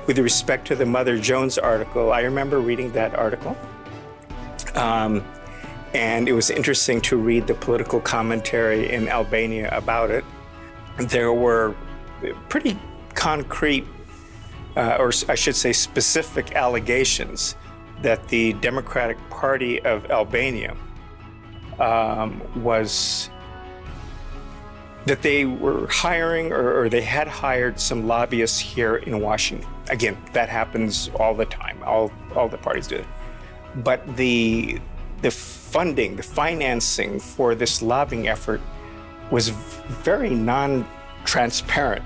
With respect to the Mother Jones article, I remember reading that article. And it was interesting to read the political commentary in Albania about it. There were pretty concrete, or I should say specific allegations that the Democratic Party of Albania was that they were hiring or they had hired some lobbyists here in Washington. Again, that happens all the time. All the parties do it. But the funding, the financing for this lobbying effort was very non-transparent,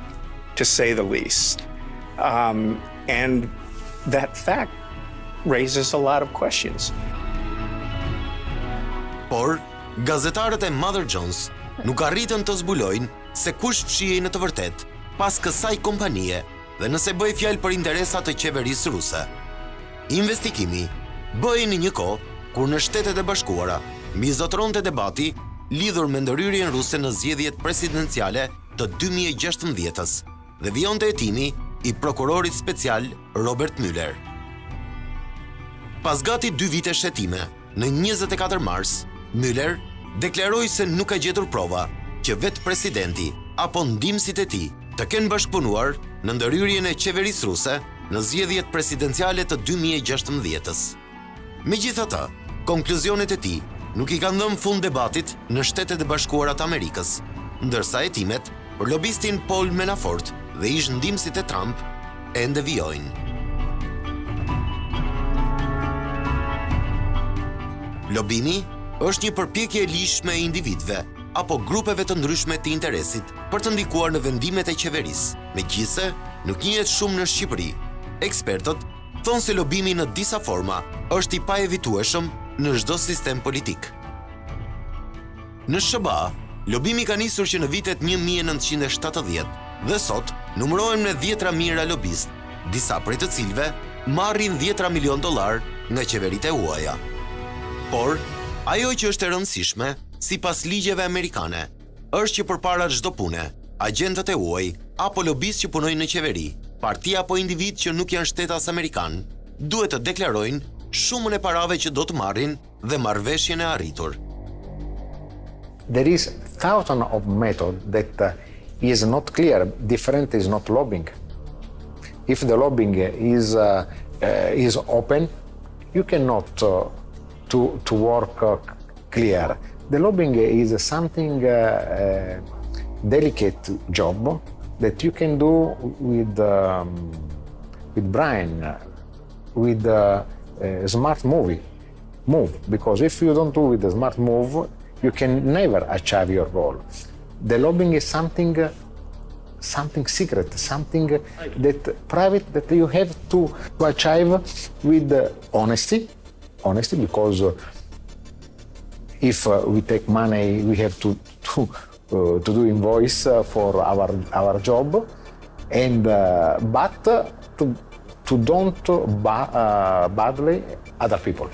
to say the least. And that fact raises a lot of questions. Por, gazetarët e Mother Jones nuk arritën të zbulojnë se kush fshihej në të vërtet pas kësaj kompanie dhe nëse bëj fjalë për interesat të qeverisë ruse. Investigimi bëhej në një kohë kur në Shtetet e Bashkuara mbizotronte debati lidhur me ndërhyrjen ruse në zgjedhjet presidenciale të 2016-s dhe vijonte hetimi i prokurorit special Robert Mueller. Pas gati 2 vite shëtime, në 24 mars, Mueller deklaroi se nuk ka gjetur prova që vetë presidenti apo ndihmësit e tij të kenë bashkëpunuar në ndërhyrjen e qeverisë ruse në zgjedhjet presidenciale të 2016-s. Megjithatë, konkluzionet e tij nuk i kanë dhënë fund debatit në Shtetet e Bashkuara të Amerikës, ndërsa hetimet për lobistin Paul Manafort dhe ish ndihmësit e Trump ende vijojnë. Lobimi është një përpjekje e lishme e individëve apo grupeve të ndryshme të interesit për të ndikuar në vendimet e qeverisë. Megjithëse nuk njihet shumë në Shqipëri, ekspertët thonë se lobimi në disa forma është i paevitueshëm në çdo sistem politik. Në SBA, lobimi ka nisur që në vitet 1970 dhe sot numërohen me 10 mijëra lobist, disa prej të cilëve marrin $10 milion nga qeveritë e huaja. Por, ajo që është e rëndësishme, sipas ligjeve amerikane, është që përpara çdo pune, agjentët e huaj apo lobistë që punojnë në qeveri, parti apo individ që nuk janë shtetas amerikan, duhet të deklarojnë shumën e parave që do të marrin dhe marrëveshjen e arritur. There is thousands of methods that is not clear. Different is not lobbying. If the lobbying is open, you cannot to work clear. The lobbying is something delicate job that you can do with brain, with smart move. Because if you don't do with the smart move, you can never achieve your goal. The lobbying is something secret, something that private that you have to achieve with honesty, because if we take money, we have to do invoice for our job, and but to don't badly other people.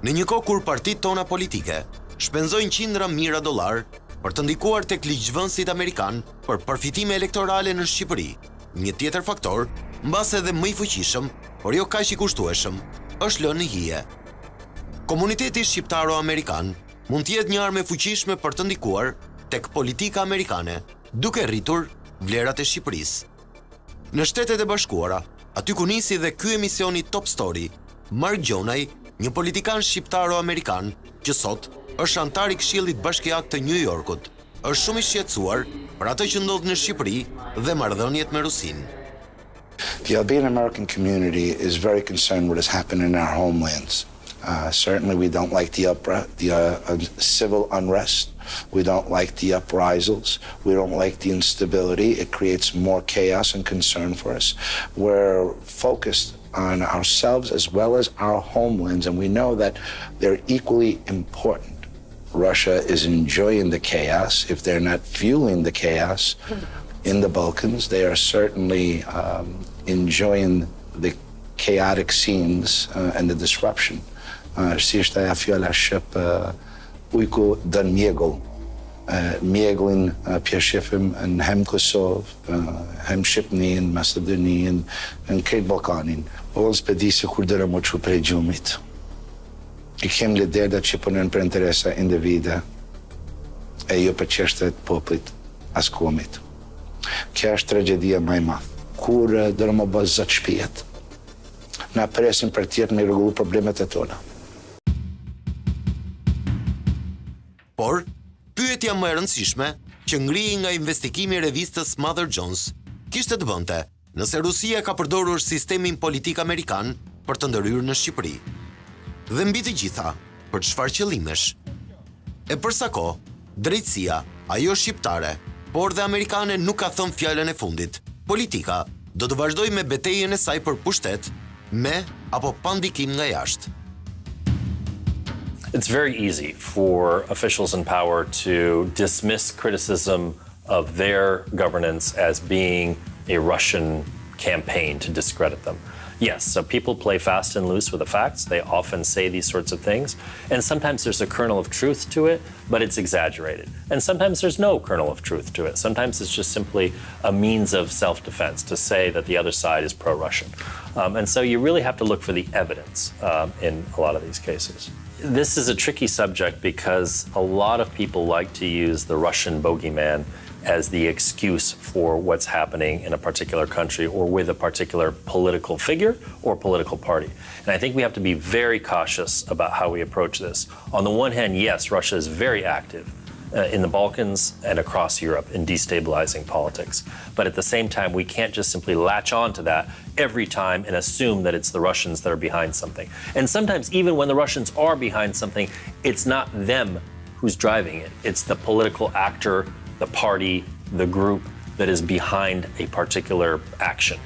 Në një kohë kur partitë tona politike shpenzojnë qindra mijëra dollar për të ndikuar tek ligjvënësit amerikan për përfitime elektorale në Shqipëri, një tjetër faktor, mbas edhe më i fuqishëm, por jo kaq i kushtueshëm, është lënë në hije. Komuniteti shqiptaro-amerikan mund të jetë një armë e fuqishme për të ndikuar tek politika amerikane, duke rritur vlerat e Shqipërisë. Në Shtetet e Bashkuara, aty ku nisi dhe ky emisioni Top Story, Mark Gjonaj, një politikan shqiptaro-amerikan që sot është antar i Këshillit Bashkiak të New Yorkut, është shumë i shqetësuar për atë që ndodh në Shqipëri dhe marrëdhëniet me Rusinë. The Albanian American community is very concerned with what's happened in our homelands. Certainly we don't like the civil unrest. We don't like the uprisals. We don't like the instability. It creates more chaos and concern for us. We're focused on ourselves as well as our homelands, and we know that they're equally important. Russia is enjoying the chaos. If they're not fueling the chaos in the Balkans, they are certainly enjoying the chaotic scenes and the disruption. Si është ajo fjala shqip ujku dën mjegull. Mjegullin pjeshifim në hem Kosovë, hem Shqipnin, Macedonin, në krejt Balkanin. Unë s'pedi se kur dërë më që prej gjumit. I kem liderët që punën për interesa individe e jo për çështet poplit as komit. Kjo është tragedia më e madhe. Kur dërë më bëzë zot shpijet, na presin për tjetë me rregullu problemet e tona. Por, pyetja më e rëndësishme që ngrihej nga investigimi i revistës Mother Jones kishte të bënte nëse Rusia ka përdorur sistemin politik amerikan për të ndërhyrë në Shqipëri. Dhe mbi të gjitha, për çfarë qëllimesh? E për sa kohë, drejtësia, ajo shqiptare, por dhe amerikane nuk ka thënë fjalën e fundit. Politika do të vazhdojë me betejën e saj për pushtet, me apo pa ndikim nga jashtë. It's very easy for officials in power to dismiss criticism of their governance as being a Russian campaign to discredit them. Yes, so people play fast and loose with the facts. They often say these sorts of things. And sometimes there's a kernel of truth to it, but it's exaggerated. And sometimes there's no kernel of truth to it. Sometimes it's just simply a means of self-defense to say that the other side is pro-Russian. And so you really have to look for the evidence in a lot of these cases. This is a tricky subject because a lot of people like to use the Russian bogeyman as the excuse for what's happening in a particular country or with a particular political figure or political party. And I think we have to be very cautious about how we approach this. On the one hand, yes, Russia is very active in the Balkans and across Europe in destabilizing politics. But at the same time, we can't just simply latch on to that every time and assume that it's the Russians that are behind something. And sometimes even when the Russians are behind something, it's not them who's driving it. It's the political actor, the party, the group that is behind a particular action.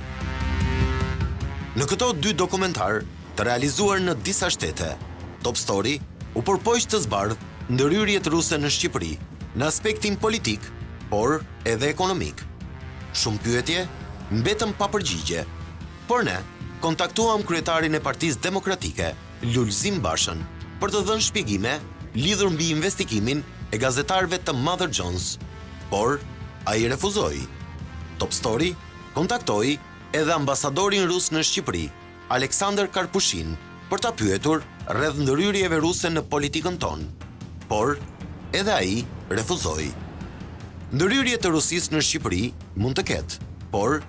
Në këto dy dokumentar të realizuar në disa shtete, Top Story u përpoq të zbardh ndërhyrjet ruse në Shqipëri në aspektin politik, por edhe ekonomik. Shumë pyetje mbetën pa përgjigje, por ne kontaktuam kryetarin e Partisë Demokratike, Lulzim Bashën, për të dhënë shpjegime lidhur mbi investigimin e gazetarëve të Mother Jones, por ai refuzoi. Top Story kontaktoi edhe ambasadorin rus në Shqipëri, Aleksandr Karpushin, për ta pyetur rreth ndërhyrjeve ruse në politikën tonë, por edhe ai refuzoi. Ndërhyrje të Rusisë në Shqipëri mund të ketë, por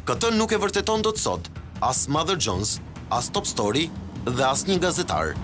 këtë nuk e vërteton dot sot as Mother Jones, as Top Story dhe as një gazetar.